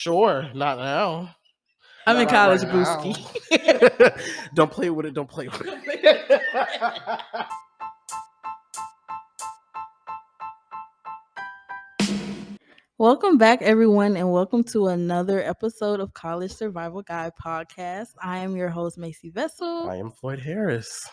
Sure, not now. I'm in Not college, right Brewski. now. Don't play with it. Don't play with it. Welcome back, everyone, and welcome to another episode of College Survival Guide podcast. I am your host, Macy Vessell. I am Floyd Harris.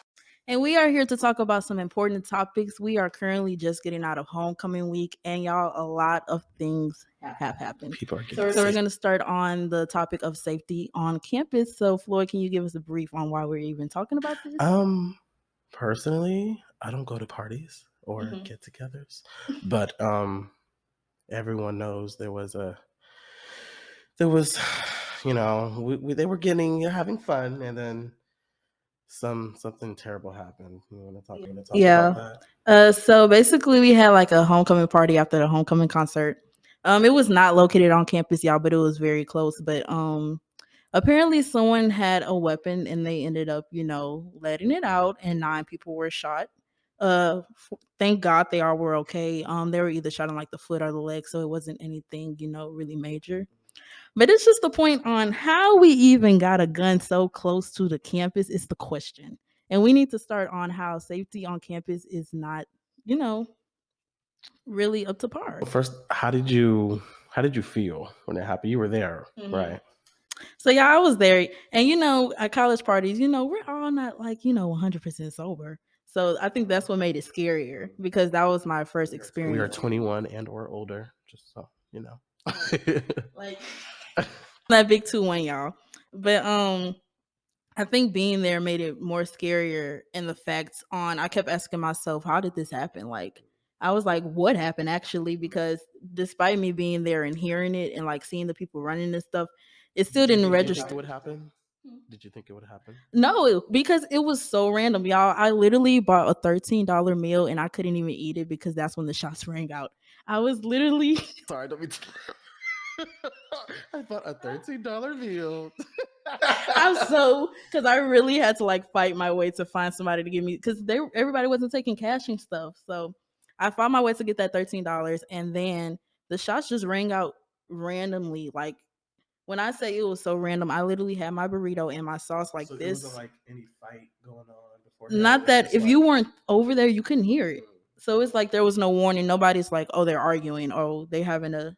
And we are here to talk about some important topics. We are currently just getting out of homecoming week, and y'all, a lot of things have happened. People are getting So we're going to start on the topic of safety on campus. So, Floyd, can you give us a brief on why we're even talking about this? Personally, I don't go to parties or get-togethers, but everyone knows there was, you know, they were having fun, and then something terrible happened. You want to talk about that? So basically, we had like a homecoming party after the homecoming concert. It was not located on campus, y'all, but it was very close. But apparently, someone had a weapon, and they ended up, letting it out, and 9 people were shot. Thank God they all were okay. They were either shot in like the foot or the leg, so it wasn't anything, really major. But it's just the point on how we even got a gun so close to the campus is the question. And we need to start on how safety on campus is not, really up to par. First, how did you feel when it happened? You were there, right? So yeah, I was there. And at college parties, we're all not like, 100% sober. So I think that's what made it scarier because that was my first experience. We are 21 and or older, just so you know. Like that big 2-1, y'all. But I think being there made it more scarier, and the facts on I kept asking myself, how did this happen? Like I was like, what happened actually? Because despite me being there and hearing it and like seeing the people running and stuff, it still didn't register. What happened? Did you think it would happen? No, because it was so random, y'all. I literally bought a $13 meal and I couldn't even eat it because that's when the shots rang out. I was literally sorry, don't be I bought a $13 meal. because I really had to like fight my way to find somebody to give me, because everybody wasn't taking cash and stuff. So I found my way to get that $13, and then the shots just rang out randomly. Like when I say it was so random, I literally had my burrito and my sauce like this. It wasn't like any fight going on before. Not that if you weren't over there, you couldn't hear it. So it's like there was no warning. Nobody's like, oh, they're arguing, or they're having a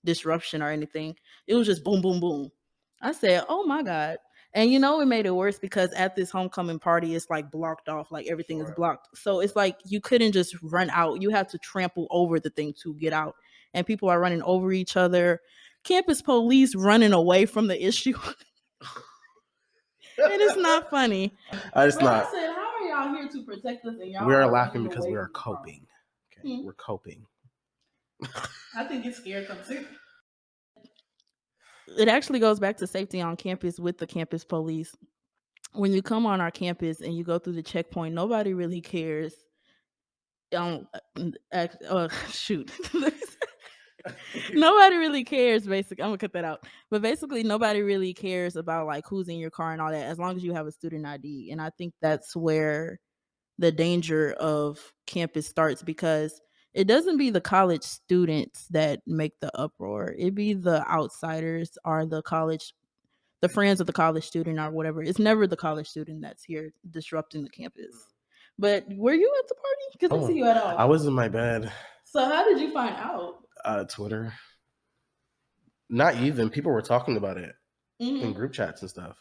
disruption or anything. It was just boom, boom, boom. I said, oh my God. And it made it worse because at this homecoming party, it's like blocked off, like everything is blocked. So it's like you couldn't just run out. You had to trample over the thing to get out. And people are running over each other. Campus police running away from the issue. It is not funny. It's not. I said, how are y'all here to protect us? And y'all we are laughing because we are coping. Okay, we're coping. I think it's scared them too. It actually goes back to safety on campus with the campus police. When you come on our campus and you go through the checkpoint, nobody really cares. Shoot. Nobody really cares, basically. I'm gonna cut that out. But basically, nobody really cares about like who's in your car and all that, as long as you have a student ID. And I think that's where the danger of campus starts, because it doesn't be the college students that make the uproar. It be the outsiders or the friends of the college student or whatever. It's never the college student that's here disrupting the campus. But were you at the party? Because I see you at all. I was in my bed. So how did you find out? Twitter. Not even. People were talking about it in group chats and stuff.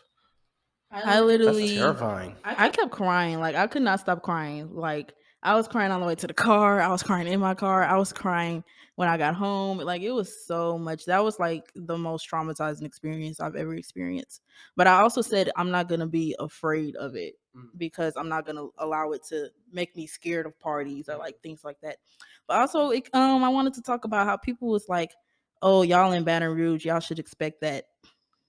I literally, that's terrifying. I kept crying. Like I could not stop crying. Like I was crying on the way to the car. I was crying in my car. I was crying when I got home. Like it was so much. That was like the most traumatizing experience I've ever experienced. But I also said I'm not going to be afraid of it because I'm not going to allow it to make me scared of parties or like things like that. But also, I wanted to talk about how people was like, oh, y'all in Baton Rouge, y'all should expect that.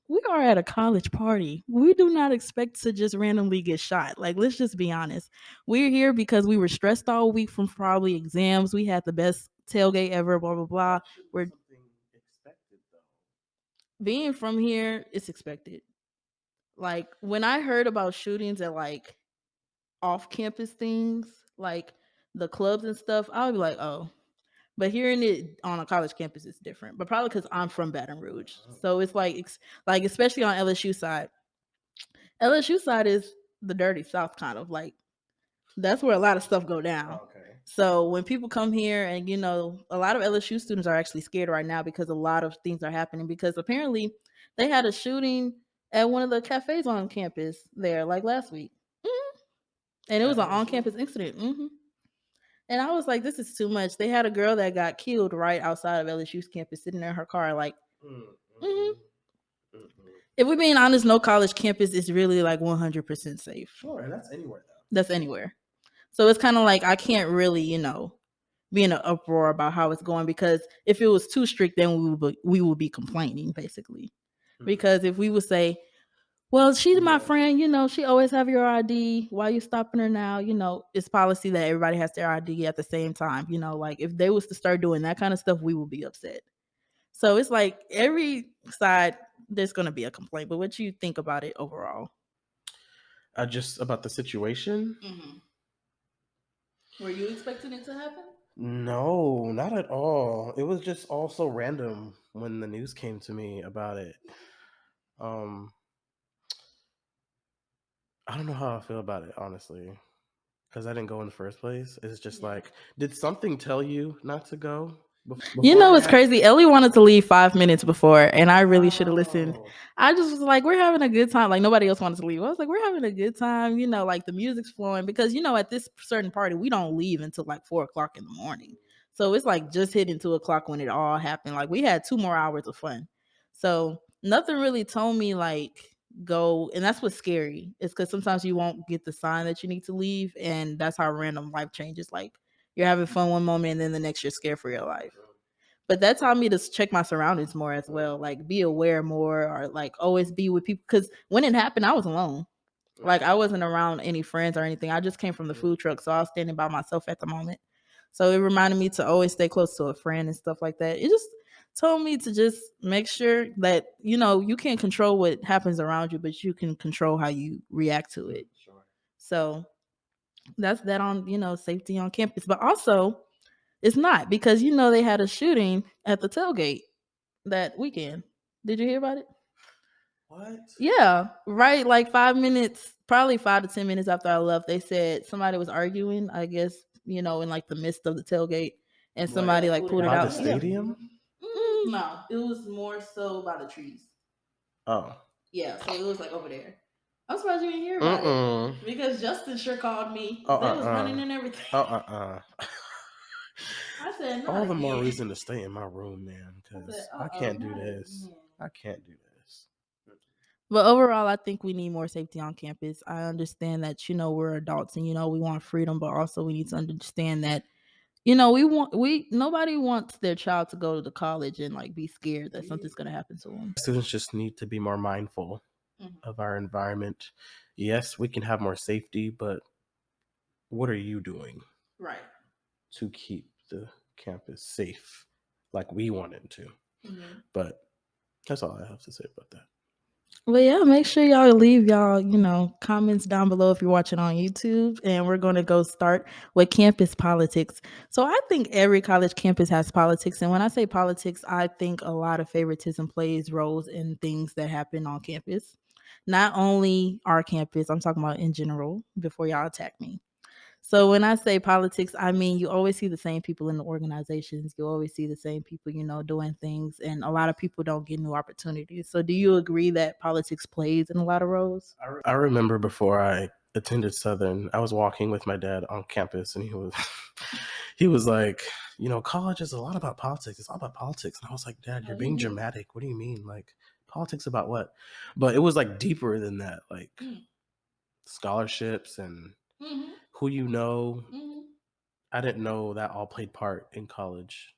We are at a college party. We do not expect to just randomly get shot. Like, let's just be honest. We're here because we were stressed all week from probably exams. We had the best tailgate ever, blah, blah, blah. We're expected, though. Being from here, it's expected. Like, when I heard about shootings at, like, off-campus things, like the clubs and stuff, I would be like, oh. But hearing it on a college campus is different. But probably because I'm from Baton Rouge, Oh, so it's like like especially on LSU side. LSU side is the dirty South, kind of like that's where a lot of stuff go down. okay. So when people come here, and a lot of LSU students are actually scared right now because a lot of things are happening. Because apparently they had a shooting at one of the cafes on campus there, like last week, and it was At an LSU? on-campus incident. And I was like, this is too much. They had a girl that got killed right outside of LSU's campus, sitting in her car. Like, mhm. Mm-mm, mm-mm. If we're being honest, no college campus is really like 100% safe. Sure, and that's anywhere though. That's anywhere. So it's kind of like I can't really, be in an uproar about how it's going, because if it was too strict, then we would be complaining basically. Mm. Because if we would say, well, she's my Yeah. friend, she always have your ID. Why you stopping her now? It's policy that everybody has their ID at the same time. Like if they was to start doing that kind of stuff, we would be upset. So it's like every side there's gonna be a complaint. But what you think about it overall? Just about the situation? Were you expecting it to happen? No, not at all. It was just all so random when the news came to me about it. Um, I don't know how I feel about it, honestly, because I didn't go in the first place. It's just Yeah. like, did something tell you not to go It's beforehand? crazy. Ellie wanted to leave 5 minutes before, and I really should have listened. Wow. I just was like, we're having a good time. Like, nobody else wanted to leave. I was like, we're having a good time. Like the music's flowing. Because, at this certain party, we don't leave until like 4 o'clock in the morning. So it's like just hitting 2 o'clock when it all happened. Like, we had 2 more hours of fun. So nothing really told me, like, go. And that's what's scary. It's because sometimes you won't get the sign that you need to leave. And that's how random life changes. Like, you're having fun one moment, and then the next you're scared for your life. But that taught me to check my surroundings more as well, like be aware more, or like always be with people. Because when it happened, I was alone. Like I wasn't around any friends or anything. I just came from the food truck, so I was standing by myself at the moment. So it reminded me to always stay close to a friend and stuff like that. It just told me to just make sure that you can't control what happens around you, but you can control how you react to it. Sure. So that's that on safety on campus. But also it's not, because they had a shooting at the tailgate that weekend. Did you hear about it? What? Yeah, right. Like 5 minutes, probably 5 to 10 minutes after I left, they said somebody was arguing. I guess in like the midst of the tailgate, and somebody like pulled it By the out. Yeah. stadium? No, it was more so by the trees. Oh. Yeah, so it was like over there. I'm surprised you didn't hear about Mm-mm. it, because Justin sure called me. Oh, They was running and everything. I said, not All the more again. reason to stay in my room, man, because I can't do this. I can't do this. But overall, I think we need more safety on campus. I understand that we're adults, and we want freedom, but also we need to understand that we nobody wants their child to go to the college and like be scared that something's gonna happen to them. Students just need to be more mindful of our environment. Yes, we can have more safety, but what are you doing Right. to keep the campus safe like we want it to? But that's all I have to say about that. Well, yeah, make sure y'all leave y'all, comments down below if you're watching on YouTube. And we're going to go start with campus politics. So I think every college campus has politics. And when I say politics, I think a lot of favoritism plays roles in things that happen on campus. Not only our campus, I'm talking about in general, before y'all attack me. So when I say politics, I mean you always see the same people in the organizations. You always see the same people, doing things, and a lot of people don't get new opportunities. So do you agree that politics plays in a lot of roles? I remember before I attended Southern, I was walking with my dad on campus, and he was like, college is a lot about politics. It's all about politics. And I was like, Dad, you're being dramatic. What do you mean? Like, politics about what? But it was like deeper than that, like scholarships and who you know. I didn't know that all played part in college.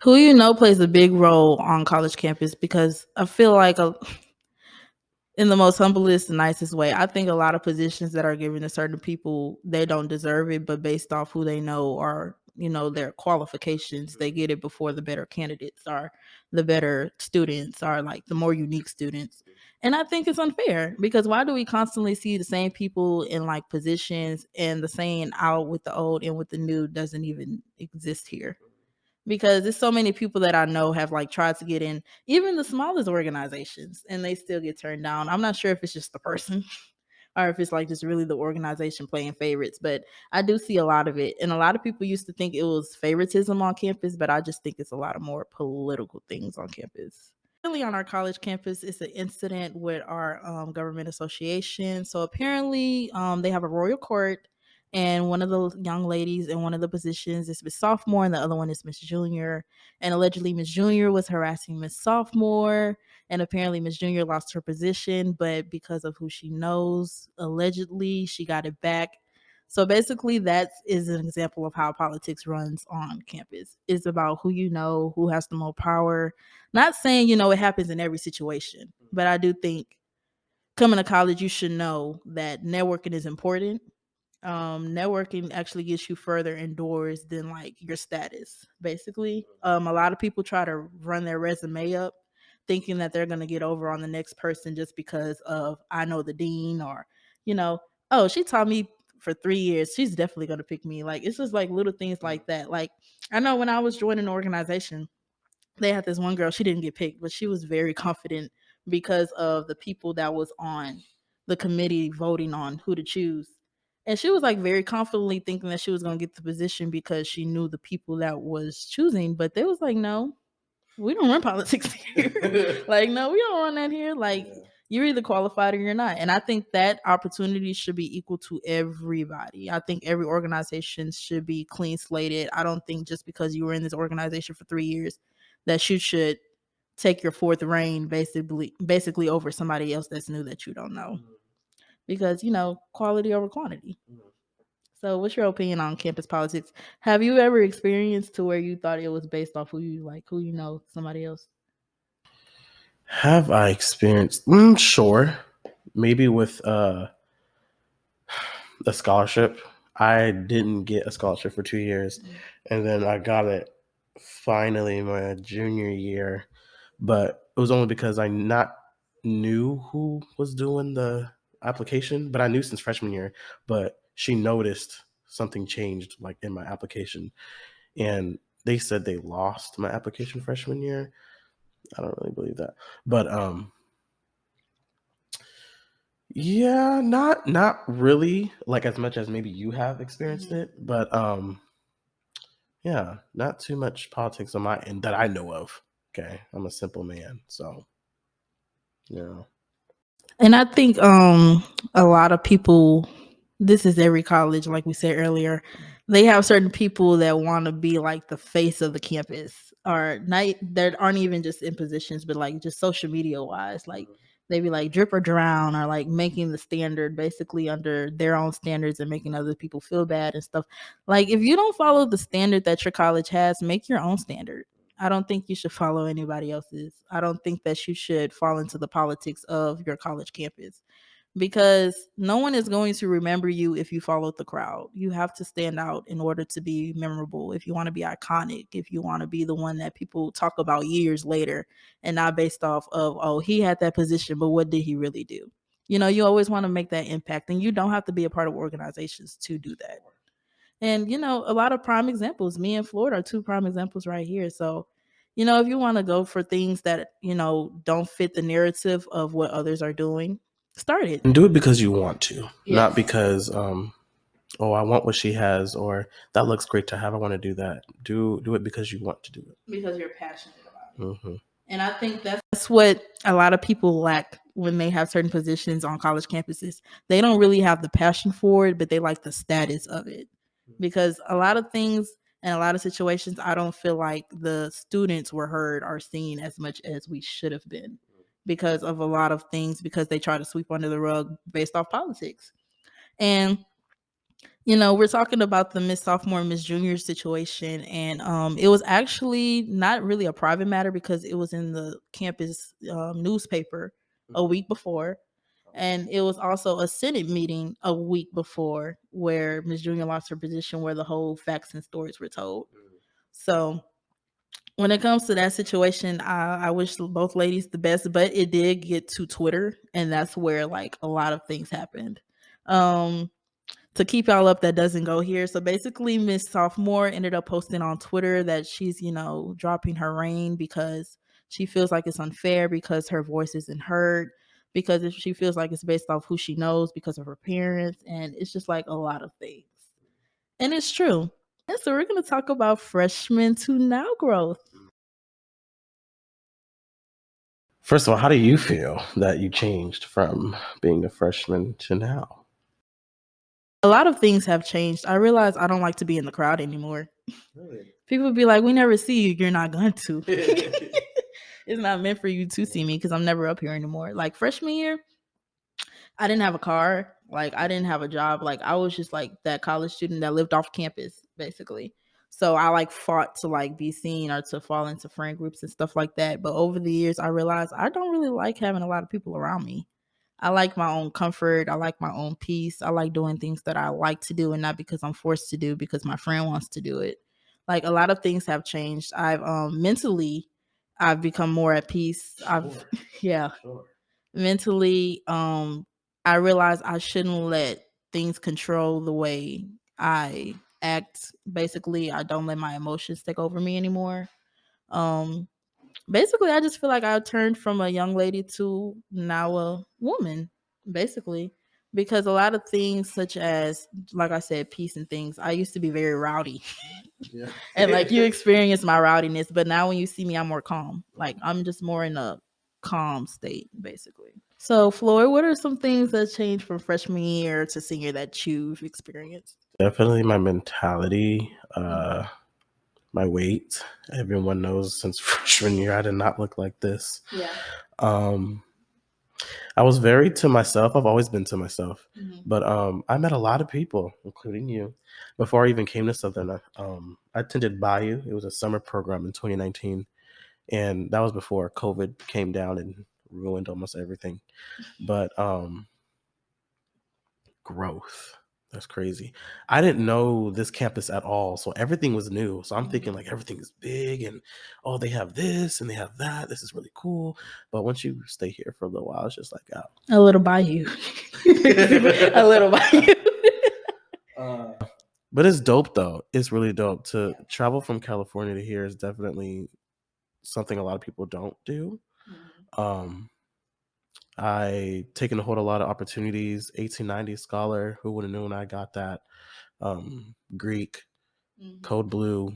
Who plays a big role on college campus, because I feel like in the most humblest and nicest way, I think a lot of positions that are given to certain people, they don't deserve it, but based off who they know or their qualifications, they get it before the better candidates or the better students or like the more unique students. And I think it's unfair, because why do we constantly see the same people in like positions, and the saying out with the old and with the new doesn't even exist here? because there's so many people that I know have like tried to get in even the smallest organizations and they still get turned down. I'm not sure if it's just the person or if it's like just really the organization playing favorites, but I do see a lot of it. And a lot of people used to think it was favoritism on campus, but I just think it's a lot of more political things on campus. Currently on our college campus, it's an incident with our government association. So apparently, they have a royal court, and one of the young ladies in one of the positions is Miss Sophomore, and the other one is Miss Junior. And allegedly, Miss Junior was harassing Miss Sophomore, and apparently, Miss Junior lost her position, but because of who she knows, allegedly, she got it back. So basically, that is an example of how politics runs on campus. It's about who you know, who has the most power. Not saying, it happens in every situation, but I do think coming to college, you should know that networking is important. Networking actually gets you further indoors than like your status, basically. A lot of people try to run their resume up thinking that they're going to get over on the next person just because of I know the dean or, you know, oh, she taught me for 3 years. She's definitely going to pick me. Like, it's just like little things like that. Like, I know when I was joining an organization, they had this one girl, she didn't get picked, but she was very confident because of the people that was on the committee voting on who to choose. And she was like very confidently thinking that she was going to get the position because she knew the people that was choosing, but they was like, no, we don't run politics here. Like, no, we don't run that here. Like, you're either qualified or you're not. And I think that opportunity should be equal to everybody. I think every organization should be clean slated. I don't think just because you were in this organization for 3 years that you should take your fourth reign basically over somebody else that's new that you don't know. Because, quality over quantity. So what's your opinion on campus politics? Have you ever experienced to where you thought it was based off who you know, somebody else? Have I experienced? Sure. Maybe with a scholarship. I didn't get a scholarship for 2 years, and then I got it finally my junior year. But it was only because I not knew who was doing the application, but I knew since freshman year. But she noticed something changed, like in my application, and they said they lost my application freshman year. I don't really believe that, but yeah, not really like as much as maybe you have experienced it, but yeah, not too much politics on my end that I know of. Okay, I'm a simple man, so yeah. And I think a lot of people, this is every college, like we said earlier, they have certain people that want to be like the face of the campus, or not that aren't even just in positions, but like just social media wise. Like they be like drip or drown, or like making the standard basically under their own standards and making other people feel bad and stuff. Like, if you don't follow the standard that your college has, make your own standard. I don't think you should follow anybody else's. I don't think that you should fall into the politics of your college campus, because no one is going to remember you if you followed the crowd. You have to stand out in order to be memorable. If you want to be iconic, if you want to be the one that people talk about years later and not based off of, oh, he had that position, but what did he really do? You always want to make that impact, and you don't have to be a part of organizations to do that. And, a lot of prime examples, me and Floyd are two prime examples right here. So, if you want to go for things that, don't fit the narrative of what others are doing, start it. And do it because you want to, not Yes. because oh, I want what she has, or that looks great to have. I want to do that. Do it because you want to do it. Because you're passionate about it. Mm-hmm. And I think that's what a lot of people lack when they have certain positions on college campuses. They don't really have the passion for it, but they like the status of it. Because a lot of things and a lot of situations, I don't feel like the students were heard or seen as much as we should have been because of a lot of things, because they try to sweep under the rug based off politics. And we're talking about the Miss Sophomore, Miss Junior situation, and it was actually not really a private matter because it was in the campus newspaper a week before, and it was also a Senate meeting a week before where Miss Junior lost her position, where the whole facts and stories were told. So when it comes to that situation, I wish both ladies the best, but it did get to Twitter, and that's where like a lot of things happened. Um, to keep y'all up that doesn't go here. So basically, Miss Sophomore ended up posting on Twitter that she's, dropping her reign because she feels like it's unfair because her voice isn't heard, because if she feels like it's based off who she knows because of her parents, and it's just like a lot of things. And it's true. And so we're going to talk about freshman to now growth. First of all, how do you feel that you changed from being a freshman to now? A lot of things have changed. I realize I don't like to be in the crowd anymore. Really? People be like, we never see you. You're not going to. It's not meant for you to see me because I'm never up here anymore. Like freshman year, I didn't have a car. Like I didn't have a job. Like I was just like that college student that lived off campus, basically. So I like fought to like be seen or to fall into friend groups and stuff like that. But over the years, I realized I don't really like having a lot of people around me. I like my own comfort. I like my own peace. I like doing things that I like to do and not because I'm forced to do because my friend wants to do it. Like a lot of things have changed. I've mentally I've become more at peace. Yeah. Sure. Mentally, I realized I shouldn't let things control the way I act. Basically, I don't let my emotions take over me anymore. Basically, I just feel like I turned from a young lady to now a woman, basically, because a lot of things, such as, like I said, peace and things, I used to be very rowdy. Yeah. And like you experience my rowdiness, but now when you see me, I'm more calm. Like I'm just more in a calm state, basically. So, Floyd, what are some things that changed from freshman year to senior that you've experienced? Definitely my mentality, my weight. Everyone knows since freshman year I did not look like this. Yeah. I was very to myself. I've always been to myself. Mhm. But I met a lot of people, including you, before I even came to Southern. I attended Bayou. It was a summer program in 2019. And that was before COVID came down and ruined almost everything. But growth. That's crazy. I didn't know this campus at all. So everything was new. So I'm thinking like everything is big and oh, they have this and they have that. This is really cool. But once you stay here for a little while, it's just like, oh. A little Bayou. A little Bayou. But it's dope though. It's really dope. To travel from California to here is definitely something a lot of people don't do. I taken hold of a lot of opportunities. 1890 scholar, who would have known I got that? Greek, Code Blue,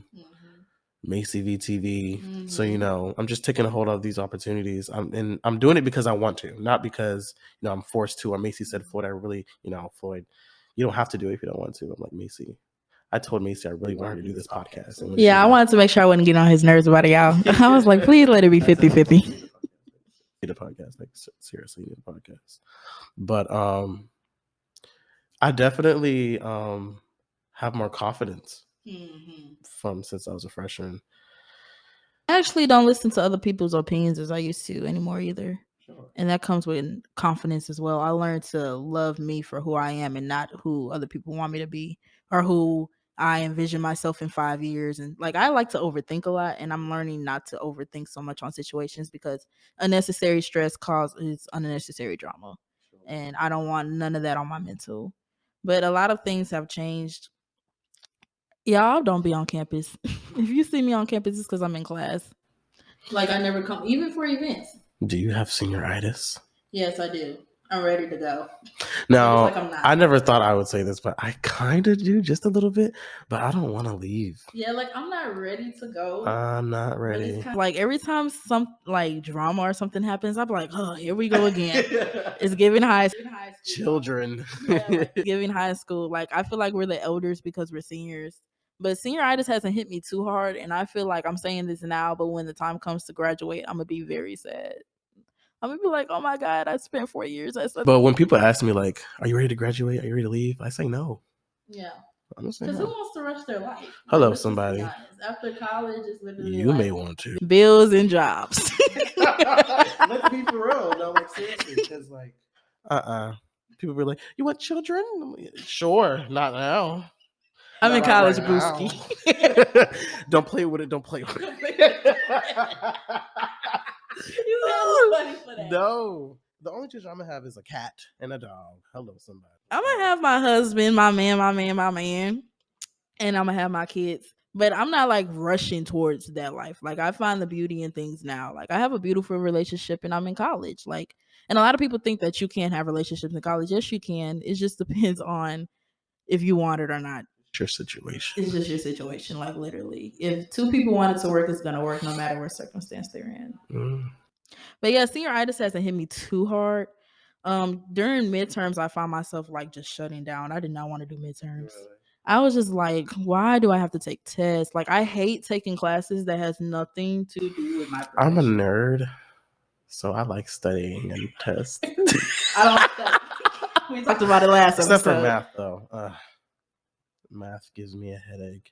Macy VTV. So I'm just taking a hold of these opportunities. I'm doing it because I want to, not because I'm forced to. Or Macy said, Floyd, I really, Floyd, you don't have to do it if you don't want to. I'm like, Macy, I told Macy I really wanted to do this podcast. And I wanted to make sure I wouldn't get on his nerves about it, y'all. I was like, please let it be 50-50. Need a podcast, like seriously need a podcast. But I definitely have more confidence from since I was a freshman. I actually don't listen to other people's opinions as I used to anymore either. Sure. And that comes with confidence as well. I learned to love me for who I am and not who other people want me to be or who I envision myself in 5 years. And like I like to overthink a lot, and I'm learning not to overthink so much on situations because unnecessary stress causes unnecessary drama. Sure. And I don't want none of that on my mental. But a lot of things have changed. Y'all don't be on campus. If you see me on campus, it's because I'm in class. Like I never come, even for events. Do you have senior-itis? Yes, I do. I'm ready to go. Now, like I'm not. I never thought I would say this, but I kind of do just a little bit, but I don't want to leave. Yeah, like I'm not ready to go. I'm not ready. Like every time some like drama or something happens, I'm like, oh, here we go again. It's giving high school. Children. Giving high school. Like I feel like we're the elders because we're seniors. But senioritis hasn't hit me too hard, and I feel like I'm saying this now, but when the time comes to graduate, I'm gonna be very sad. I'm gonna be like, oh my God, I spent 4 years. But when people ask me like, are you ready to graduate? Are you ready to leave? I say no. Yeah. I'm gonna say Because no. who wants to rush their life? Hello, like, somebody. After college, it's literally you may want to. Bills and jobs. Let's be for real. No, like seriously, because like, people be like, you want children? Sure, not now. I'm in college, Booski. Don't play with it. Don't play with it. You funny for that. No. The only children I'm going to have is a cat and a dog. Hello, somebody. I'm gonna have my husband, my man, and I'm gonna have my kids. But I'm not like rushing towards that life. Like I find the beauty in things now. Like I have a beautiful relationship and I'm in college. Like, and a lot of people think that you can't have relationships in college. Yes, you can. It just depends on if you want it or not. It's your situation. It's just your situation. Like literally, if two people want it to work, it's gonna work no matter what circumstance they're in. But yeah, senioritis hasn't hit me too hard. During midterms, I found myself like just shutting down. I did not want to do midterms. Really? I was just like, why do I have to take tests? Like, I hate taking classes that has nothing to do with my profession. I'm a nerd, so I like studying and tests. I don't like that. We talked about it last episode. Except for math, though. Math gives me a headache.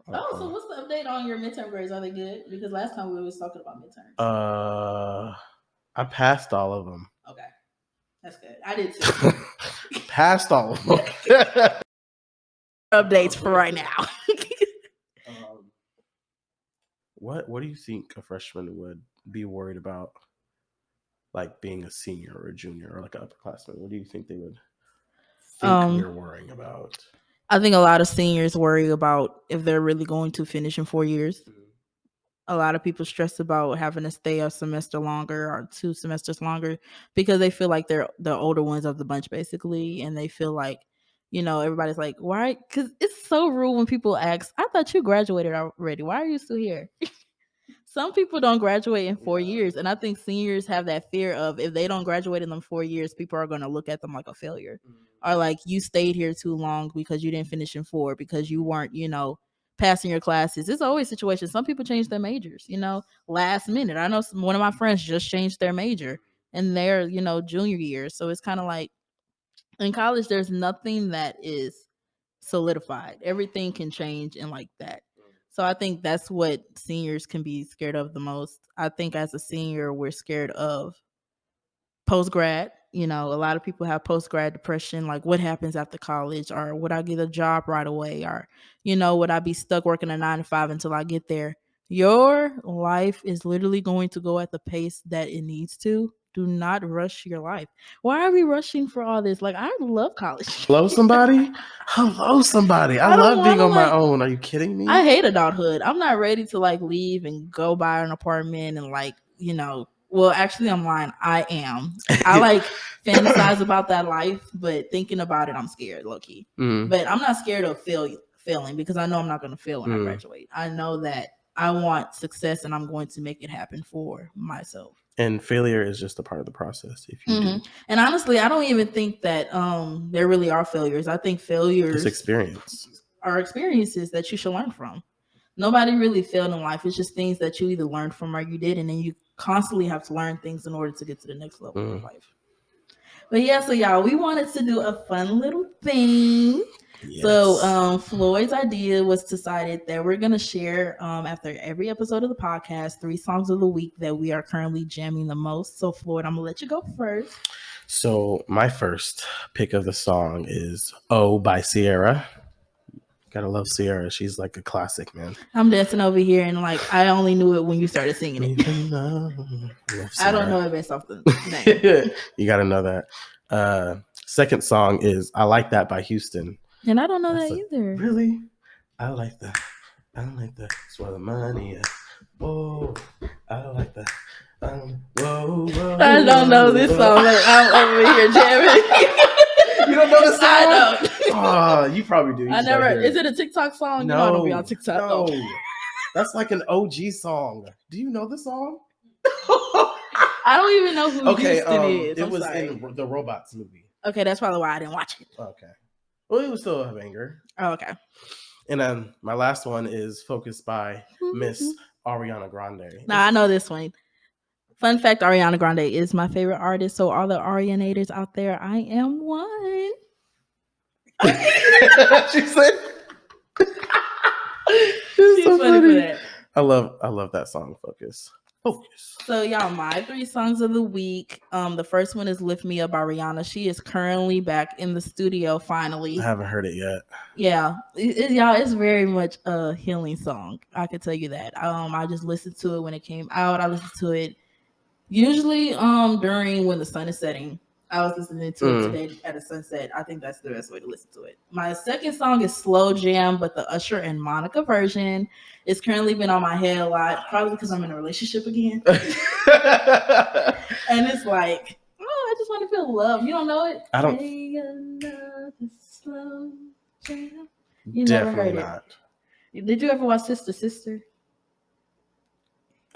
Oh, so what's the update on your midterm grades? Are they good? Because last time we was talking about midterms. I passed all of them. Okay. That's good. I did too. Passed all of them. Updates for right now. What do you think a freshman would be worried about, like being a senior or a junior or like an upperclassman? What do you think they would think we're worrying about? I think a lot of seniors worry about if they're really going to finish in 4 years. Mm-hmm. A lot of people stress about having to stay a semester longer or 2 semesters longer because they feel like they're the older ones of the bunch, basically. And they feel like, you know, everybody's like, why? Because it's so rude when people ask, I thought you graduated already. Why are you still here? Some people don't graduate in 4 years. And I think seniors have that fear of if they don't graduate in them 4 years, people are going to look at them like a failure. Mm-hmm. Or like you stayed here too long because you didn't finish in 4 because you weren't, you know, passing your classes. It's always situations. Some people change their majors, you know, last minute. I know one of my friends just changed their major in their, you know, junior year. So it's kind of like in college, there's nothing that is solidified. Everything can change and like that. So I think that's what seniors can be scared of the most. I think as a senior, we're scared of post-grad. You know, a lot of people have post-grad depression, like what happens after college, or would I get a job right away, or, you know, would I be stuck working a 9 to 5 until I get there? Your life is literally going to go at the pace that it needs to. Do not rush your life. Why are we rushing for all this? Like, I love college. Hello, somebody. Hello, somebody. I love being on my own. Are you kidding me? I hate adulthood. I'm not ready to like leave and go buy an apartment and like, you know, well, actually, I'm lying. I am. I like fantasize about that life, but thinking about it, I'm scared, low key. Mm. But I'm not scared of failing because I know I'm not going to fail when I graduate. I know that I want success and I'm going to make it happen for myself. And failure is just a part of the process. If you do. And honestly, I don't even think that there really are failures. I think failures are experiences that you should learn from. Nobody really failed in life. It's just things that you either learned from or you did, and then you constantly have to learn things in order to get to the next level of life. But yeah, so y'all, we wanted to do a fun little thing. Yes. So Floyd's idea was decided that we're going to share after every episode of the podcast 3 songs of the week that we are currently jamming the most. So Floyd, I'm going to let you go first. So my first pick of the song is Oh by Sierra. Gotta love Sierra. She's like a classic, man. I'm dancing over here and like I only knew it when you started singing it. I don't know it based off the name. You gotta know that. Second song is I Like That by Houston. And I don't know that either. Really? I like that. I like that. That's where the money is. Whoa. I like that. Whoa. I don't know this song. Like, I'm over here jamming. You don't know this song? I don't. Oh, you probably do. I never. Is it a TikTok song? No. You know I don't be on TikTok. No. That's like an OG song. Do you know the song? I don't even know who Houston is. It was in the Robots movie. Okay, that's probably why I didn't watch it. Okay. Well, it was still a banger. Oh, okay. And then my last one is Focused by Miss Ariana Grande. Now, I know this one. Fun fact, Ariana Grande is my favorite artist. So all the Arianators out there, I am one. She said she's so funny for that. I love that song, Focus. So y'all, my 3 songs of the week. The first one is Lift Me Up by Rihanna. She is currently back in the studio finally. I haven't heard it yet. Yeah. Y'all, it's very much a healing song. I can tell you that. I just listened to it when it came out. I listened to it usually during when the sun is setting. I was listening to it today at a sunset. I think that's the best way to listen to it. My second song is Slow Jam, but the Usher and Monica version. It's currently been on my head a lot, probably because I'm in a relationship again. And it's like, oh, I just want to feel love. You don't know it? I don't. Hey, another slow jam. You Definitely never heard not. it. Did you ever watch Sister?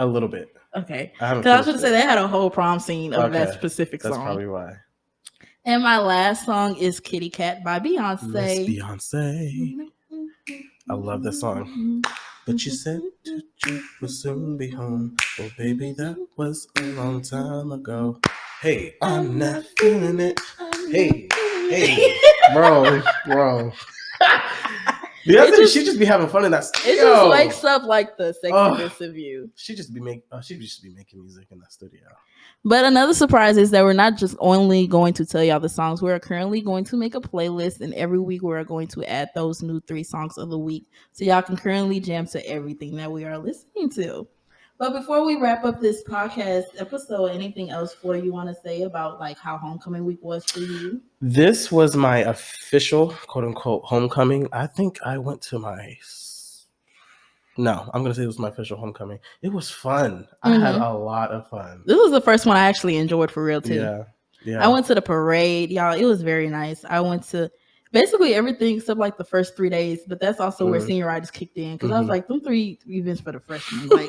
A little bit. Okay. Because I was going to say they had a whole prom scene of that specific song. That's probably why. And my last song is Kitty Cat by Beyonce. Miss Beyonce. I love this song. But you said that you will soon be home. Oh, baby, that was a long time ago. Hey, I'm not feeling it. Hey. Bro. Beyonce, she just be having fun in that studio. It just wakes up like the sexiness of you. She just be making music in that studio. But another surprise is that we're not just only going to tell y'all the songs. We're currently going to make a playlist, and every week we're going to add those new 3 songs of the week, so y'all can currently jam to everything that we are listening to. But before we wrap up this podcast episode, anything else, Floyd, you want to say about like how homecoming week was for you? This was my official, quote unquote, homecoming. I think I went to No, I'm going to say it was my official homecoming. It was fun. I had a lot of fun. This was the first one I actually enjoyed for real, too. Yeah. I went to the parade, y'all. It was very nice. I went to basically everything except like the first 3 days, but that's also where Senior-itis kicked in, because I was like, them 3 events for the freshmen. Like,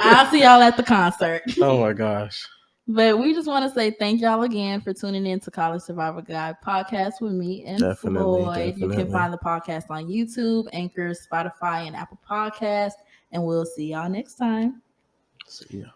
I'll see y'all at the concert. Oh, my gosh. But we just want to say thank y'all again for tuning in to College Survivor Guide podcast with me and Floyd. You can find the podcast on YouTube, Anchor, Spotify, and Apple Podcasts. And we'll see y'all next time. See ya.